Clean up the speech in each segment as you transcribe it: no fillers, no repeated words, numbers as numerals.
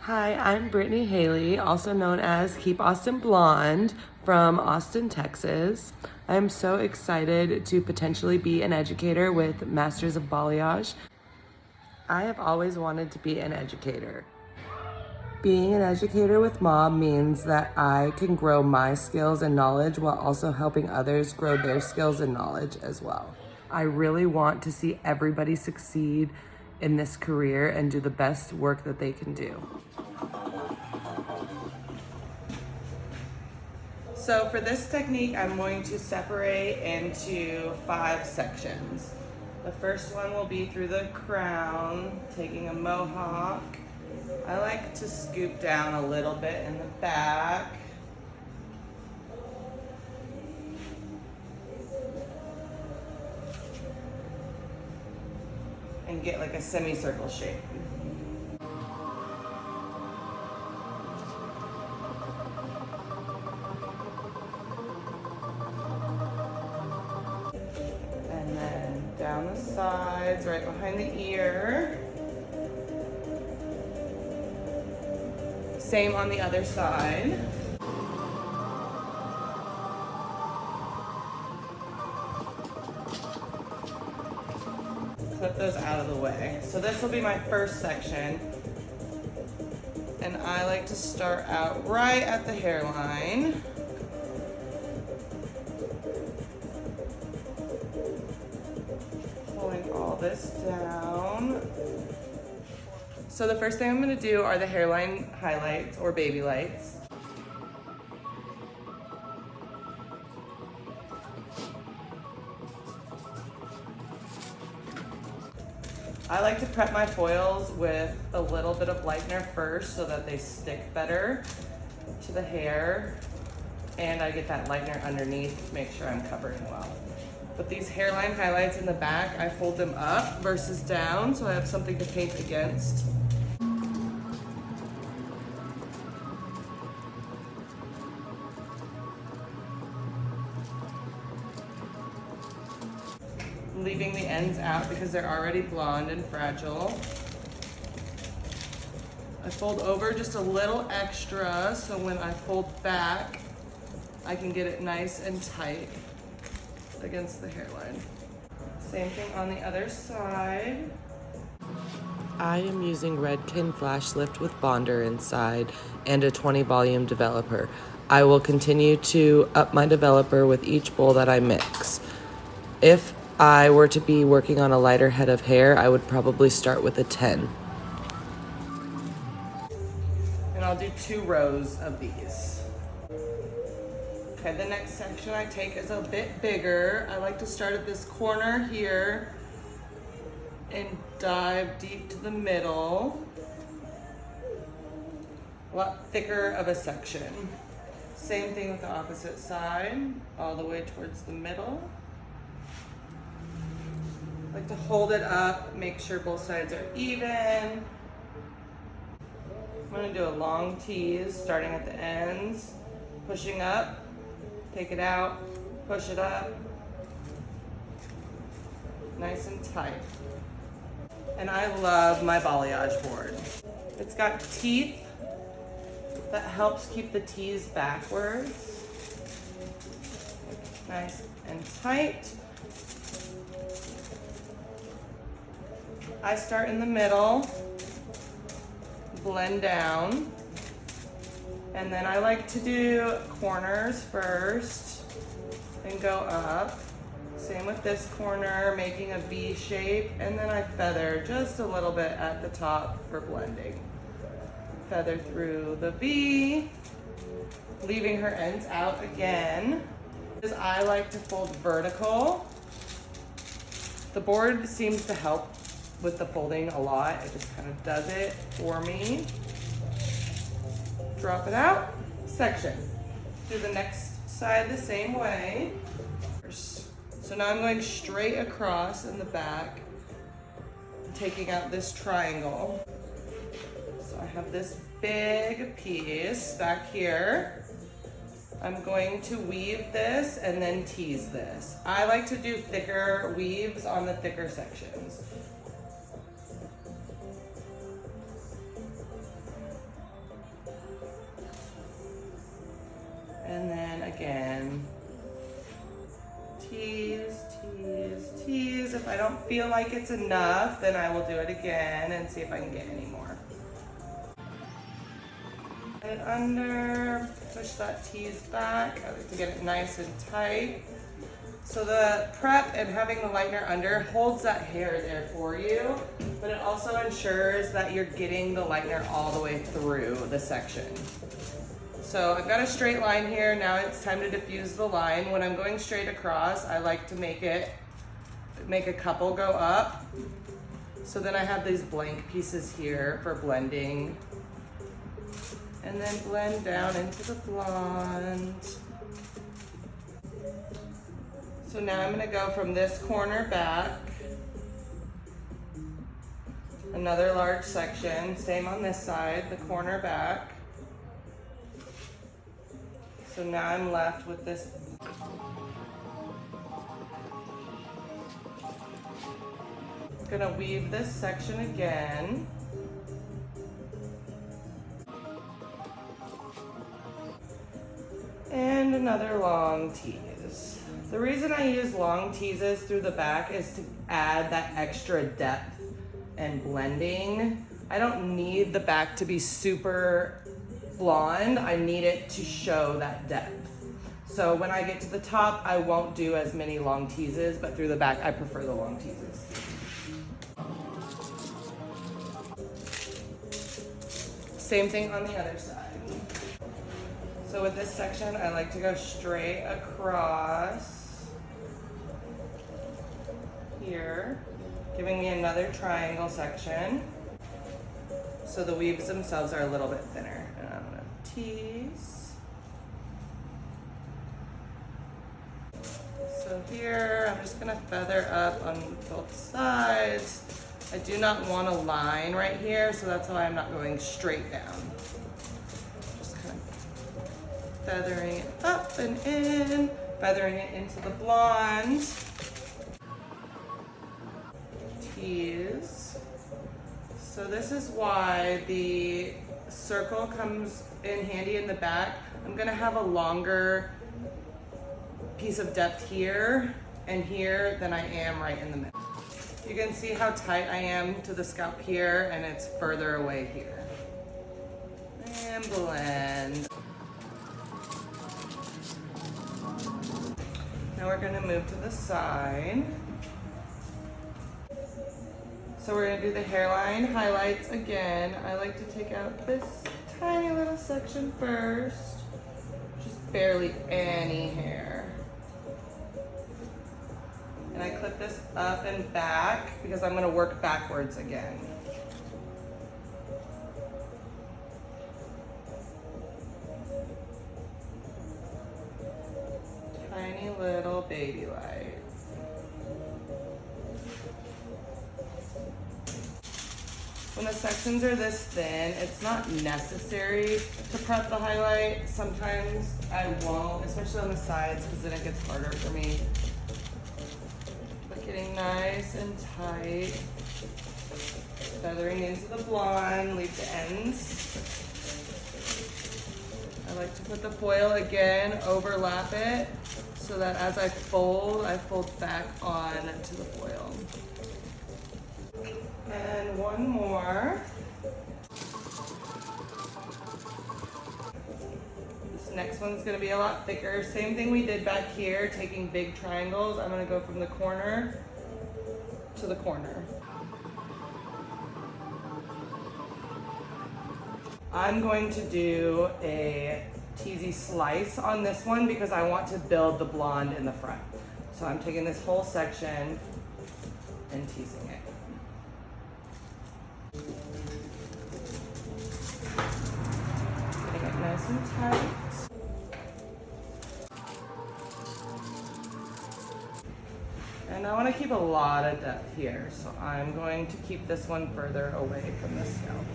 Hi, I'm Brittany Haley, also known as Keep Austin Blonde from Austin, Texas. I'm so excited to potentially be an educator with Masters of Balayage. I have always wanted to be an educator. Being an educator with MoB means that I can grow my skills and knowledge while also helping others grow their skills and knowledge as well. I really want to see everybody succeed in this career and do the best work that they can do. So for this technique, I'm going to separate into 5 sections. The first one will be through the crown, taking a mohawk. I like to scoop down a little bit in the back. And get like a semicircle shape. And then down the sides, right behind the ear. Same on the other side. Clip those out of the way. So this will be my first section. And I like to start out right at the hairline. Pulling all this down. So the first thing I'm gonna do are the hairline highlights or baby lights. I like to prep my foils with a little bit of lightener first so that they stick better to the hair. And I get that lightener underneath to make sure I'm covering well. But these hairline highlights in the back, I fold them up versus down so I have something to paint against. Leaving the ends out because they're already blonde and fragile. I fold over just a little extra so when I fold back, I can get it nice and tight against the hairline. Same thing on the other side. I am using Redken Flash Lift with Bonder inside and a 20 volume developer. I will continue to up my developer with each bowl that I mix. If I were to be working on a lighter head of hair, I would probably start with a 10. And I'll do 2 rows of these. Okay, the next section I take is a bit bigger. I like to start at this corner here and dive deep to the middle. A lot thicker of a section. Same thing with the opposite side, all the way towards the middle. I like to hold it up, make sure both sides are even. I'm gonna do a long tease, starting at the ends, pushing up, take it out, push it up. Nice and tight. And I love my balayage board. It's got teeth that helps keep the tease backwards. Nice and tight. I start in the middle, blend down, and then I like to do corners first and go up. Same with this corner, making a V shape, and then I feather just a little bit at the top for blending. Feather through the V, leaving her ends out again. Because I like to fold vertical. The board seems to help with the folding a lot. It just kind of does it for me. Drop it out, section. Do the next side the same way. So now I'm going straight across in the back, taking out this triangle. So I have this big piece back here. I'm going to weave this and then tease this. I like to do thicker weaves on the thicker sections. And then again, tease, tease, tease. If I don't feel like it's enough, then I will do it again and see if I can get any more. Get it under, push that tease back. I like to get it nice and tight. So the prep and having the lightener under holds that hair there for you, but it also ensures that you're getting the lightener all the way through the section. So I've got a straight line here. Now it's time to diffuse the line. When I'm going straight across, I like to make a couple go up. So then I have these blank pieces here for blending. And then blend down into the blonde. So now I'm gonna go from this corner back, another large section, same on this side, the corner back. So now I'm left with this. I'm gonna weave this section again. And another long tease. The reason I use long teases through the back is to add that extra depth and blending. I don't need the back to be super blonde. I need it to show that depth. So when I get to the top, I won't do as many long teases, but through the back, I prefer the long teases. Same thing on the other side. So with this section, I like to go straight across here, giving me another triangle section. So the weaves themselves are a little bit thinner. And I'm gonna tease. So here, I'm just gonna feather up on both sides. I do not want a line right here, so that's why I'm not going straight down. Just kind of feathering it up and in, feathering it into the blonde. Tease. So this is why the circle comes in handy in the back. I'm gonna have a longer piece of depth here and here than I am right in the middle. You can see how tight I am to the scalp here, and it's further away here. And blend. Now we're gonna move to the side. So we're gonna do the hairline highlights again. I like to take out this tiny little section first. Just barely any hair. And I clip this up and back because I'm gonna work backwards again. Tiny little baby light. When the sections are this thin, it's not necessary to prep the highlight. Sometimes I won't, especially on the sides, because then it gets harder for me. But getting nice and tight, feathering into the blonde, leave the ends. I like to put the foil again, overlap it, so that as I fold back on to the foil. And one more. This next one's gonna be a lot thicker. Same thing we did back here, taking big triangles. I'm gonna go from the corner to the corner. I'm going to do a teasy slice on this one because I want to build the blonde in the front. So I'm taking this whole section and teasing it. Getting it nice and tight. And I want to keep a lot of depth here, so I'm going to keep this one further away from the scalp.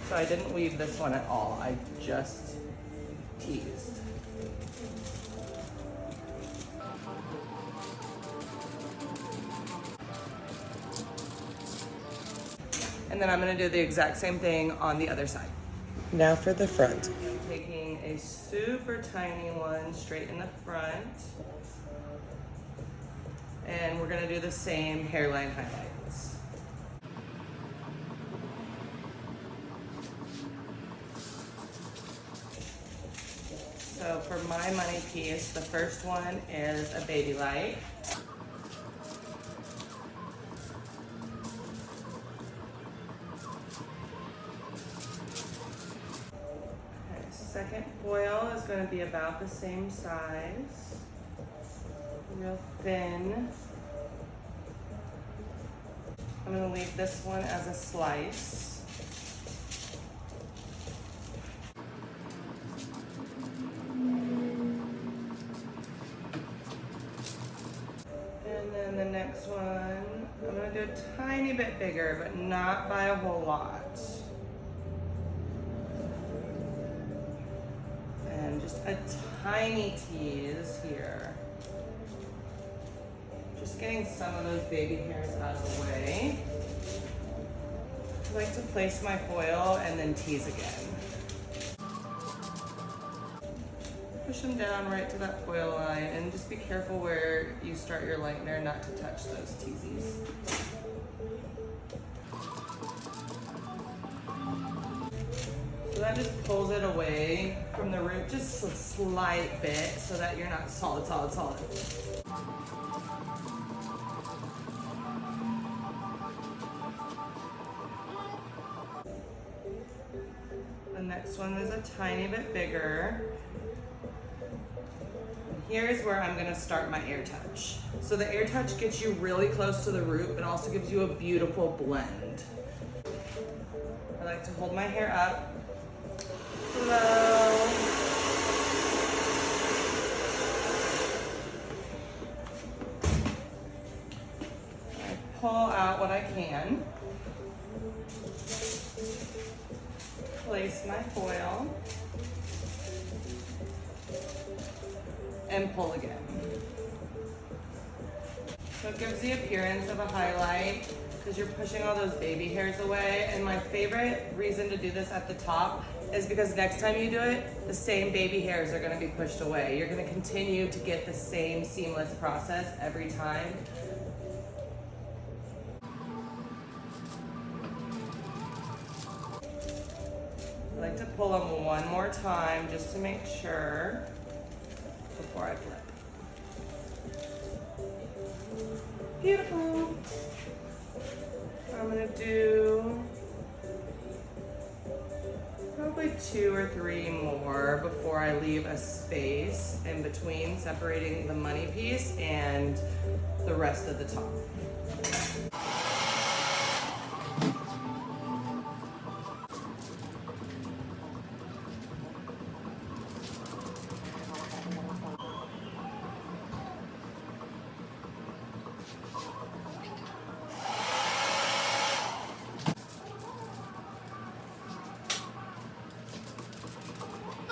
So I didn't weave this one at all, I just teased. And then I'm gonna do the exact same thing on the other side. Now for the front. I'm taking a super tiny one straight in the front. And we're gonna do the same hairline highlights. So for my money piece, the first one is a baby light. Okay, second foil is going to be about the same size, real thin. I'm going to leave this one as a slice. And then the next one, I'm gonna do a tiny bit bigger, but not by a whole lot. And just a tiny tease here. Just getting some of those baby hairs out of the way. I like to place my foil and then tease again. Push them down right to that foil line and just be careful where you start your lightener not to touch those teasies. So that just pulls it away from the root just a slight bit so that you're not solid. The next one is a tiny bit bigger. Here's where I'm gonna start my air touch. So the air touch gets you really close to the root, but also gives you a beautiful blend. I like to hold my hair up, low. I pull out what I can. Place my foil. And pull again. So it gives the appearance of a highlight because you're pushing all those baby hairs away. And my favorite reason to do this at the top is because next time you do it, the same baby hairs are gonna be pushed away. You're gonna continue to get the same seamless process every time. I like to pull them one more time just to make sure before I flip. Beautiful. I'm gonna do probably 2 or 3 more before I leave a space in between, separating the money piece and the rest of the top.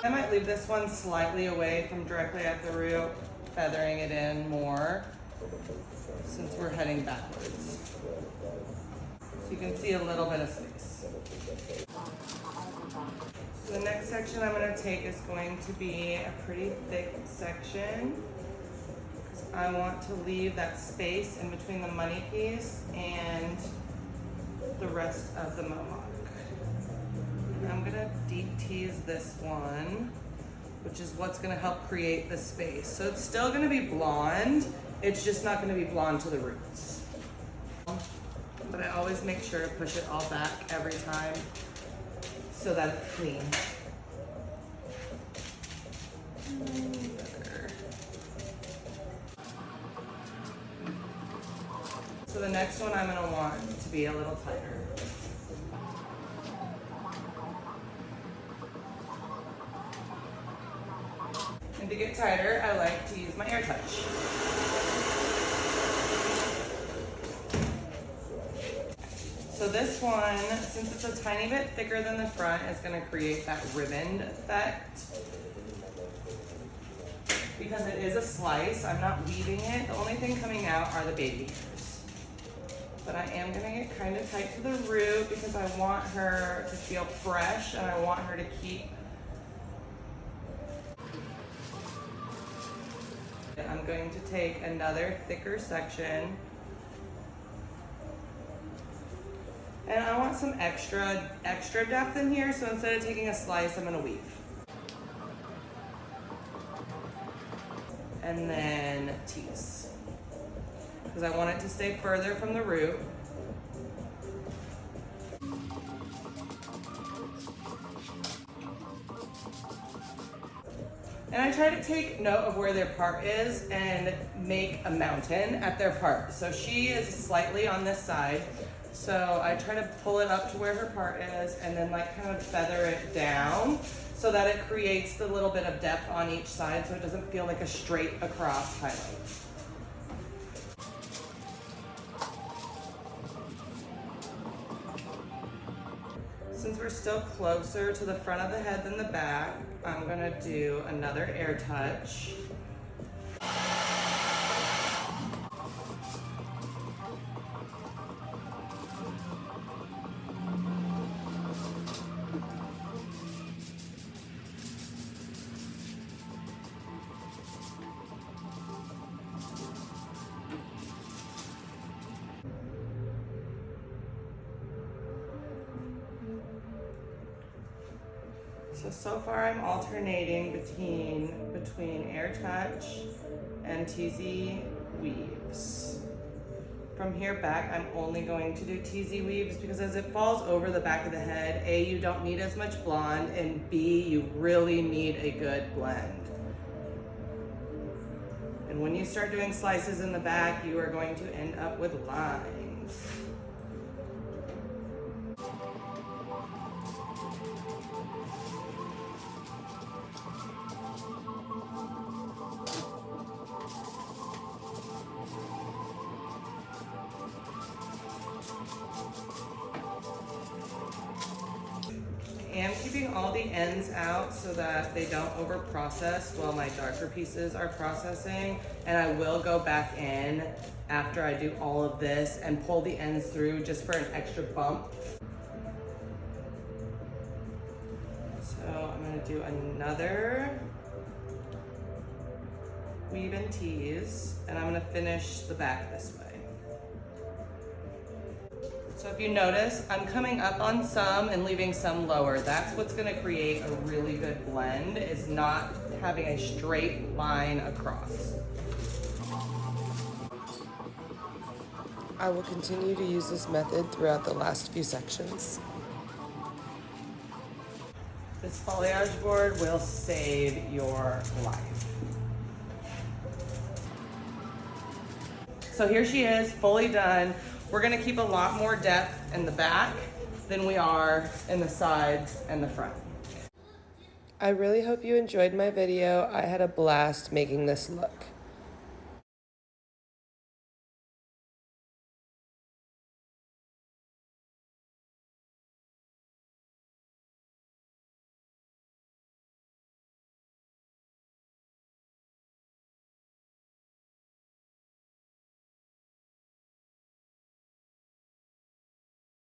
I might leave this one slightly away from directly at the root, feathering it in more since we're heading backwards. So you can see a little bit of space. So the next section I'm going to take is going to be a pretty thick section. I want to leave that space in between the money piece and the rest of the mohawk. I'm gonna deep tease this one, which is what's gonna help create the space. So it's still gonna be blonde, it's just not gonna be blonde to the roots. But I always make sure to push it all back every time so that it's clean. So the next one I'm gonna want to be a little tighter. And to get tighter, I like to use my air touch. So this one, since it's a tiny bit thicker than the front, is gonna create that ribbon effect. Because it is a slice, I'm not weaving it. The only thing coming out are the baby hairs. but I am gonna get kind of tight to the root because I want her to feel fresh and I want her to keep. I'm going to take another thicker section and I want some extra depth in here, so instead of taking a slice, I'm gonna weave. And then tease, because I want it to stay further from the root. And I try to take note of where their part is and make a mountain at their part. So she is slightly on this side, so I try to pull it up to where her part is and then like kind of feather it down so that it creates the little bit of depth on each side so it doesn't feel like a straight across highlight. Since we're still closer to the front of the head than the back, I'm gonna do another air touch. So far I'm alternating between air touch and teasy weaves. From here back, I'm only going to do teasy weaves because as it falls over the back of the head, A, you don't need as much blonde, and B, you really need a good blend. And when you start doing slices in the back, you are going to end up with lines. I'm keeping all the ends out so that they don't over process while my darker pieces are processing, and I will go back in after I do all of this and pull the ends through just for an extra bump. So I'm going to do another weave and tease, and I'm going to finish the back this way. So if you notice, I'm coming up on some and leaving some lower. That's what's gonna create a really good blend, is not having a straight line across. I will continue to use this method throughout the last few sections. This foliage board will save your life. So here she is, fully done. We're gonna keep a lot more depth in the back than we are in the sides and the front. I really hope you enjoyed my video. I had a blast making this look.